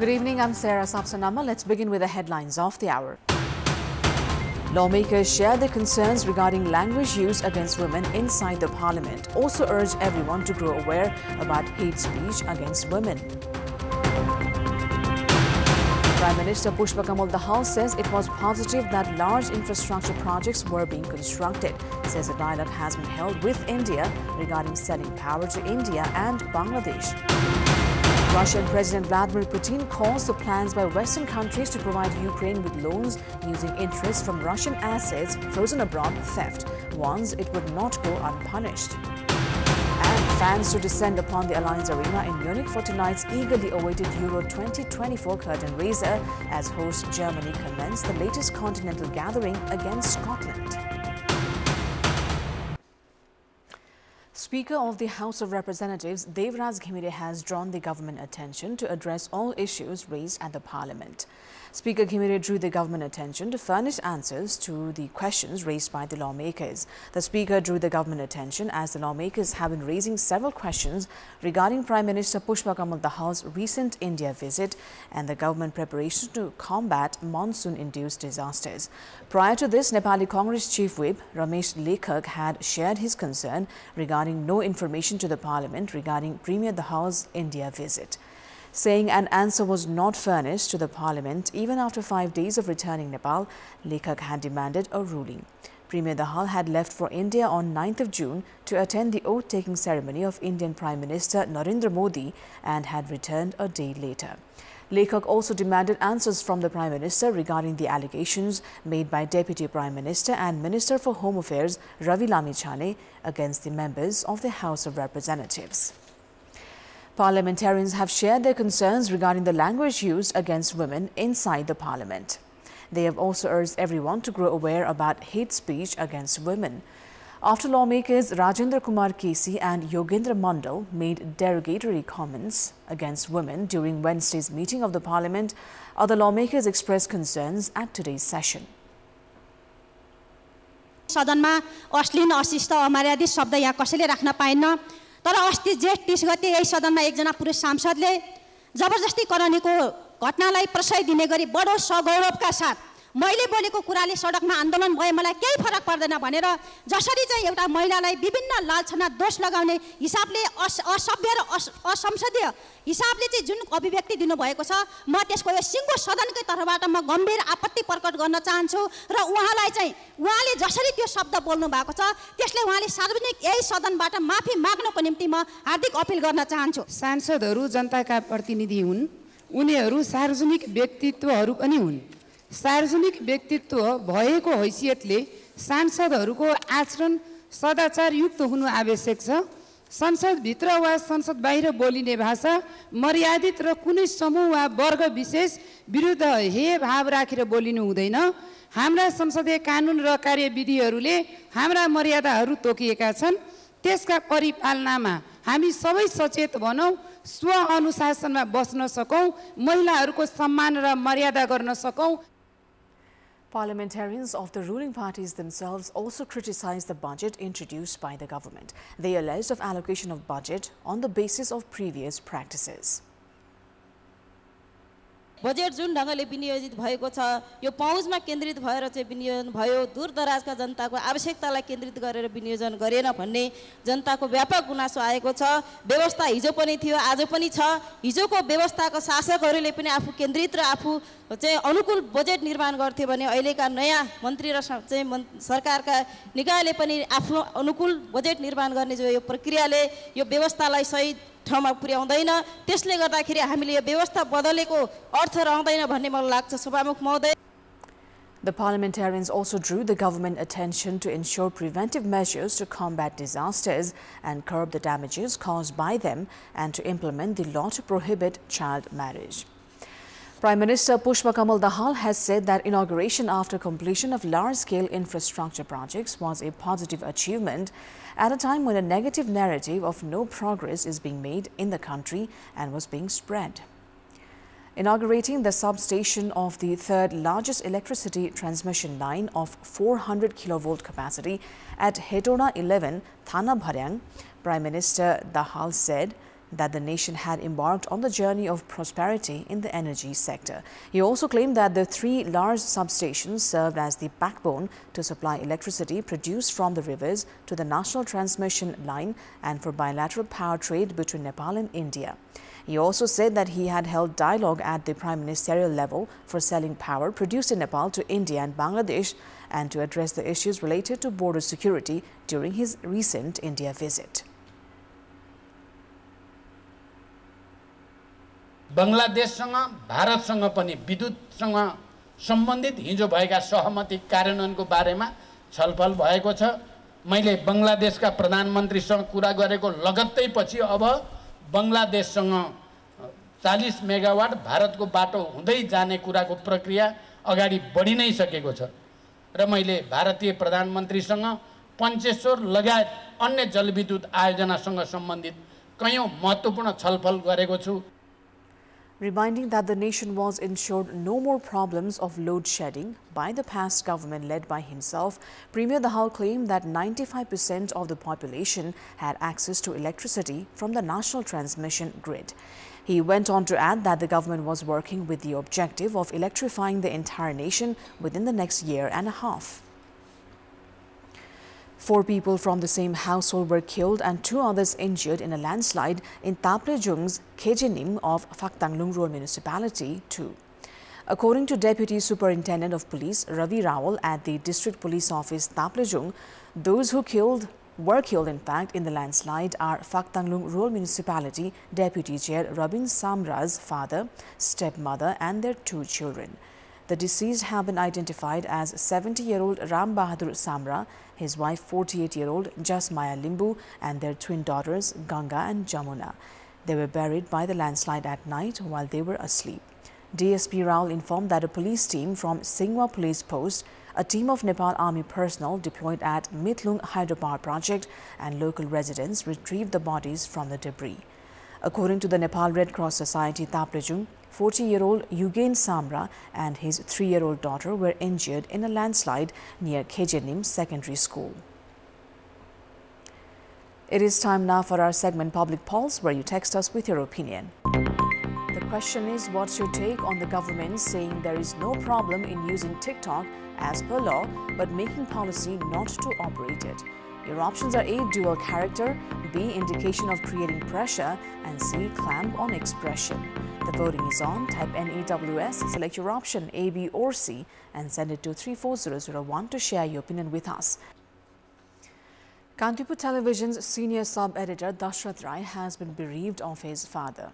Good evening, I'm Sapsanamma. Let's begin with the headlines of the hour. Lawmakers share their concerns regarding language use against women inside the parliament. Also urge everyone to grow aware about hate speech against women. Prime Minister Pushpa Kamal Dahal says it was positive that large infrastructure projects were being constructed. Says a dialogue has been held with India regarding selling power to India and Bangladesh. Russian President Vladimir Putin calls the plans by Western countries to provide Ukraine with loans using interest from Russian assets frozen abroad theft. Warns it would not go unpunished. And fans to descend upon the Alliance Arena in Munich for tonight's eagerly awaited Euro 2024 curtain raiser as host Germany commenced the latest continental gathering against Scotland. Speaker of the House of Representatives, Devraj Ghimire, has drawn the government attention to address all issues raised at the Parliament. Speaker Ghimire drew the government attention to furnish answers to the questions raised by the lawmakers. The Speaker drew the government attention as the lawmakers have been raising several questions regarding Prime Minister Pushpa Kamal Dahal's recent India visit and the government preparations to combat monsoon-induced disasters. Prior to this, Nepali Congress Chief Whip Ramesh Lekhak had shared his concern regarding no information to the Parliament regarding Premier Dahal's India visit. Saying an answer was not furnished to the Parliament even after 5 days of returning Nepal, Lekhak had demanded a ruling. Premier Dahal had left for India on 9th of June to attend the oath-taking ceremony of Indian Prime Minister Narendra Modi and had returned a day later. Lekhak also demanded answers from the Prime Minister regarding the allegations made by Deputy Prime Minister and Minister for Home Affairs Ravi Lamichhane against the members of the House of Representatives. Parliamentarians have shared their concerns regarding the language used against women inside the Parliament. They have also urged everyone to grow aware about hate speech against women. After lawmakers Rajendra Kumar Kesi and Yogendra Mandal made derogatory comments against women during Wednesday's meeting of the Parliament, other lawmakers expressed concerns at today's session. सदनमा अश्लील अशिष्ट अमर्यादित शब्द यहाँ कसैले राख्न पाइन्न तर अस्ति जेठ 30 गते यही सदनमा एकजना पुरुष सांसदले जबरजस्ती करानीको घटनालाई प्रशय दिने गरी बडो सगौरवका साथ मैले बोलेको कुराले सडकमा आन्दोलन भए मलाई केही फरक पर्दैन भनेर जसरी चाहिँ एउटा महिलालाई विभिन्न लालछना दोष लगाउने हिसाबले असभ्य र असंसदीय हिसाबले चाहिँ जुन अभिव्यक्ति दिनुभएको छ म त्यसको यो सिङ्गो सदनकै तर्फबाट म गम्भीर आपत्ति प्रकट गर्न चाहन्छु र उहाँलाई चाहिँ उहाँले जसरी त्यो शब्द बोल्नु भएको छ त्यसले उहाँले सार्वजनिक यही सदनबाट माफी माग्नको निम्ति म हार्दिक अपिल गर्न चाहन्छु। सांसदहरू जनताका प्रतिनिधि हुन्, उनीहरू सार्वजनिक व्यक्तित्वहरू पनि हुन्। सार्वजनिक व्यक्तित्व भएको हैसियतले सांसदहरूको आचरण सदाचारयुक्त हुनु आवश्यक छ। संसदभित्र वा संसद बाहिर बोलिने भाषा मर्यादित र कुनै समूह वा वर्ग विशेष विरुद्ध हे भाव राखेर बोलिनु हुँदैन। हाम्रा संसदीय कानुन र कार्यविधिहरूले हाम्रा मर्यादाहरू तोकिएका छन्। त्यसका परिपालनामा हामी सबै सचेत बनौं, स्व अनुशासनमा बस्न सकौं, महिलाहरूको सम्मान र मर्यादा गर्न सकौं। Parliamentarians of the ruling parties themselves also criticized the budget introduced by the government. They alleged of allocation of budget on the basis of previous practices. Budget जुन ढंगले विनियोजित भएको छ यो पहुँचमा केन्द्रित भएर चाहिँ विनियोजन भयो, दूरदराजका जनताको आवश्यकतालाई केन्द्रित गरेर विनियोजन गरेन भन्ने जनताको व्यापक गुनासो आएको छ। व्यवस्था हिजो पनि थियो, आज पनि छ। हिजोको व्यवस्थाको शासकहरूले पनि आफू केन्द्रित र आफू चाहिँ अनुकूल बजेट निर्माण गर्थे भने अहिलेका नयाँ मन्त्री र चाहिँ सरकारका निकायले पनि आफ्नो अनुकूल बजेट निर्माण गर्ने जो यो प्रक्रियाले यो व्यवस्थालाई सही ठाउँमा पुर्याउँदैन। त्यसले गर्दाखेरि हामीले यो व्यवस्था बदलेको अर्थ रहँदैन भन्ने मलाई लाग्छ सभामुख महोदय। The parliamentarians also drew the government attention to ensure preventive measures to combat disasters and curb the damages caused by them and to implement the law to prohibit child marriage. Prime Minister Pushpa Kamal Dahal has said that inauguration after completion of large-scale infrastructure projects was a positive achievement at a time when a negative narrative of no progress is being made in the country and was being spread. Inaugurating the substation of the third largest electricity transmission line of 400 kilovolt capacity at Hetona 11, Thana Bharyang, Prime Minister Dahal said that the nation had embarked on the journey of prosperity in the energy sector. He also claimed that the 3 large substations served as the backbone to supply electricity produced from the rivers to the national transmission line and for bilateral power trade between Nepal and India. He also said that he had held dialogue at the prime ministerial level for selling power produced in Nepal to India and Bangladesh and to address the issues related to border security during his recent India visit. बंगलादेशसँग भारतसँग पनि विद्युतसँग सम्बन्धित हिजो भएका सहमति कार्यान्वयनको बारेमा छलफल भएको छ। मैले बंगलादेशका प्रधानमन्त्रीसँग कुरा गरेको लगत्तै पछि अब बंगलादेशसँग 40 मेगावाट भारतको बाटो हुँदै जाने कुराको प्रक्रिया अगाडि बढी नै सकेको छ र मैले भारतीय प्रधानमन्त्रीसँग पञ्चेश्वर लगायत अन्य जलविद्युत आयोजनासँग सम्बन्धित कयौं महत्त्वपूर्ण छलफल गरेको छु। Reminding that the nation was ensured no more problems of load shedding by the past government led by himself, Premier Dahal claimed that 95% of the population had access to electricity from the national transmission grid. He went on to add that the government was working with the objective of electrifying the entire nation within the next year and a half. 4 people from the same household were killed and 2 others injured in a landslide in Taplejung's Kejenim of Phaktanglung Rural Municipality 2. According to Deputy Superintendent of Police Ravi Rawal at the District Police Office Taplejung, those who were killed in fact in the landslide are Phaktanglung Rural Municipality Deputy Chair Rabin Samra's father, stepmother and their 2 children. The deceased have been identified as 70-year-old Ram Bahadur Samra, his wife 48-year-old Jasmaya Limbu and their twin daughters Ganga and Jamuna. They were buried by the landslide at night while they were asleep. DSP Raul informed that a police team from Singwa Police Post, a team of Nepal Army personnel deployed at Mitlung Hydropower Project and local residents retrieved the bodies from the debris. According to the Nepal Red Cross Society Taplejung, 40-year-old Yugen Samra and his 3-year-old daughter were injured in a landslide near Kejenim Secondary School. It is time now for our segment Public Pulse, where you text us with your opinion. The question is, what's your take on the government saying there is no problem in using TikTok as per law, but making policy not to operate it? Your options are A, dual character, B, indication of creating pressure, and C, clamp on expression. The voting is on. Type NEWS, select your option A, B or C and send it to 34001 to share your opinion with us. Kantipur Television's senior sub-editor Dashrath Rai has been bereaved of his father.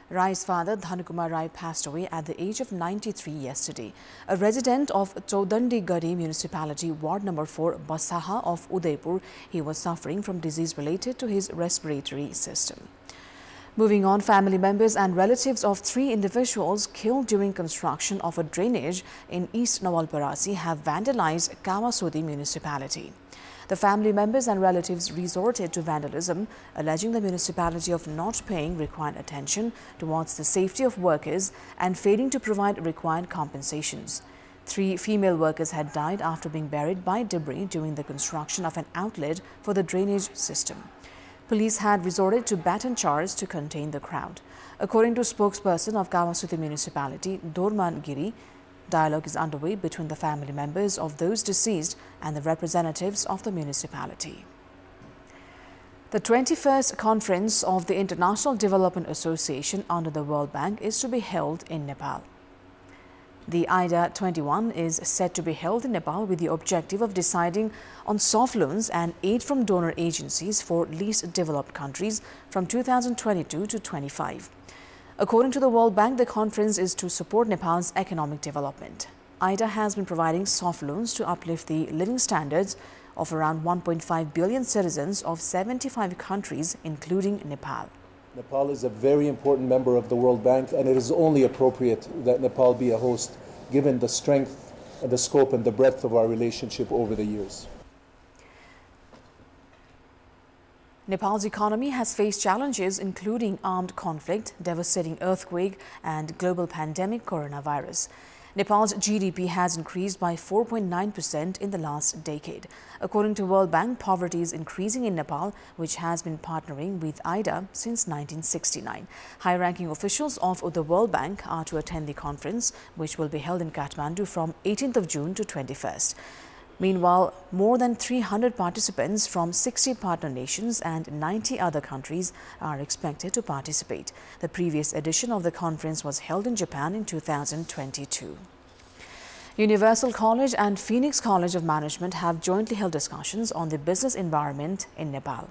Rai's father, Dhanukumar Rai, passed away at the age of 93 yesterday. A resident of Chaudandigari Municipality, Ward Number 4, Basaha of Udaipur, he was suffering from disease related to his respiratory system. Moving on, family members and relatives of 3 individuals killed during construction of a drainage in East Nawalparasi have vandalized Kawasudi Municipality. The family members and relatives resorted to vandalism, alleging the municipality of not paying required attention towards the safety of workers and failing to provide required compensations. 3 female workers had died after being buried by debris during the construction of an outlet for the drainage system. Police had resorted to baton charge to contain the crowd. According to spokesperson of Kawasudi Municipality, Dorman Giri, dialogue is underway between the family members of those deceased and the representatives of the municipality. The 21st conference of the International Development Association under the World Bank is to be held in Nepal. The IDA 21 is set to be held in Nepal with the objective of deciding on soft loans and aid from donor agencies for least developed countries from 2022 to 25. According to the World Bank, the conference is to support Nepal's economic development. IDA has been providing soft loans to uplift the living standards of around 1.5 billion citizens of 75 countries, including Nepal. Nepal is a very important member of the World Bank, and it is only appropriate that Nepal be a host, given the strength and the scope and the breadth of our relationship over the years. Nepal's economy has faced challenges including armed conflict, devastating earthquake and global pandemic coronavirus. Nepal's GDP has increased by 4.9% in the last decade. According to World Bank, poverty is increasing in Nepal, which has been partnering with IDA since 1969. High-ranking officials of the World Bank are to attend the conference, which will be held in Kathmandu from 18th of June to 21st. Meanwhile, more than 300 participants from 60 partner nations and 90 other countries are expected to participate. The previous edition of the conference was held in Japan in 2022. Universal College and Phoenix College of Management have jointly held discussions on the business environment in Nepal.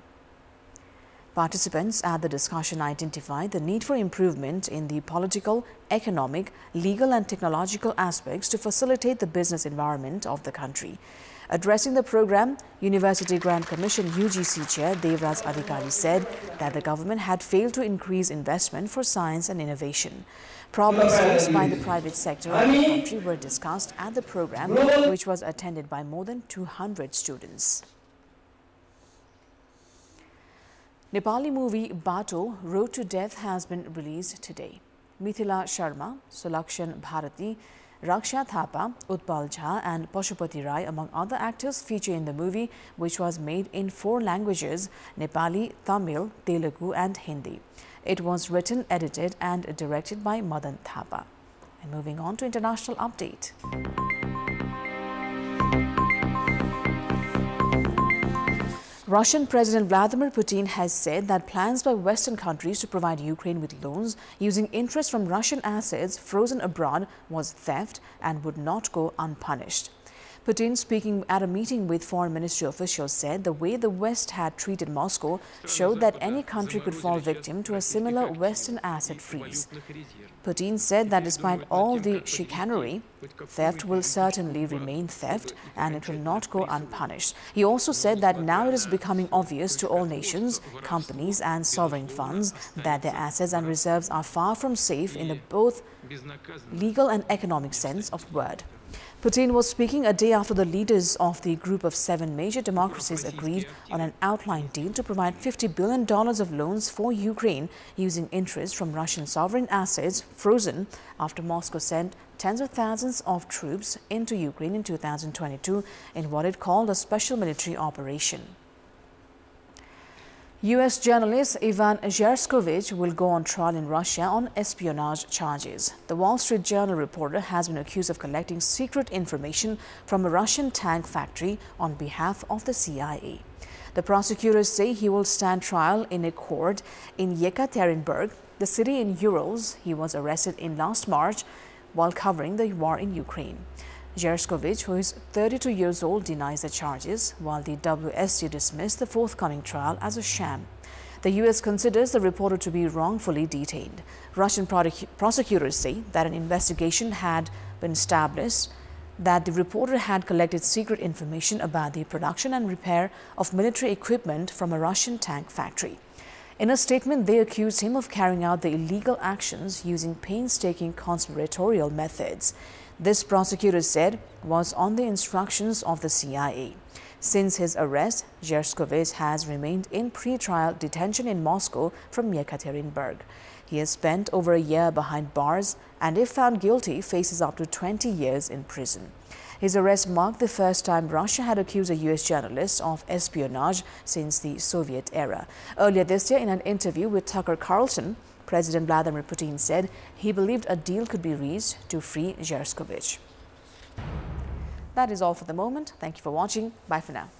Participants at the discussion identified the need for improvement in the political, economic, legal and technological aspects to facilitate the business environment of the country. Addressing the program, University Grant Commission UGC Chair Devraj Adhikari said that the government had failed to increase investment for science and innovation. Problems faced by the private sector of the country were discussed at the program, which was attended by more than 200 students. Nepali movie Bato, Road to Death has been released today. Mithila Sharma, Sulakshan Bharati, Raksha Thapa, Utpal Jha and Pashupati Rai, among other actors, feature in the movie, which was made in 4 languages, Nepali, Tamil, Telugu and Hindi. It was written, edited and directed by Madan Thapa. And moving on to international update. Russian President Vladimir Putin has said that plans by Western countries to provide Ukraine with loans using interest from Russian assets frozen abroad was theft and would not go unpunished. Putin, speaking at a meeting with foreign ministry officials, said the way the West had treated Moscow showed that any country could fall victim to a similar Western asset freeze. Putin said that despite all the chicanery, theft will certainly remain theft and it will not go unpunished. He also said that now it is becoming obvious to all nations, companies and sovereign funds that their assets and reserves are far from safe in the both legal and economic sense of word. Putin was speaking a day after the leaders of the group of 7 major democracies agreed on an outline deal to provide $50 billion of loans for Ukraine using interest from Russian sovereign assets frozen after Moscow sent tens of thousands of troops into Ukraine in 2022 in what it called a special military operation. U.S. journalist Ivan Zherskovich will go on trial in Russia on espionage charges. The Wall Street Journal reporter has been accused of collecting secret information from a Russian tank factory on behalf of the CIA. The prosecutors say he will stand trial in a court in Yekaterinburg, the city in Urals he was arrested in last March while covering the war in Ukraine. Zherskovich, who is 32 years old, denies the charges, while the WSU dismissed the forthcoming trial as a sham. The U.S. considers the reporter to be wrongfully detained. Russian prosecutors say that an investigation had been established that the reporter had collected secret information about the production and repair of military equipment from a Russian tank factory. In a statement, they accused him of carrying out the illegal actions using painstaking conspiratorial methods. This, prosecutors said, was on the instructions of the CIA. Since his arrest, Zherskovich has remained in pre-trial detention in Moscow from Yekaterinburg. He has spent over a year behind bars and, if found guilty, faces up to 20 years in prison. His arrest marked the first time Russia had accused a U.S. journalist of espionage since the Soviet era. Earlier this year, in an interview with Tucker Carlson, President Vladimir Putin said he believed a deal could be reached to free Zherskovich. That is all for the moment. Thank you for watching. Bye for now.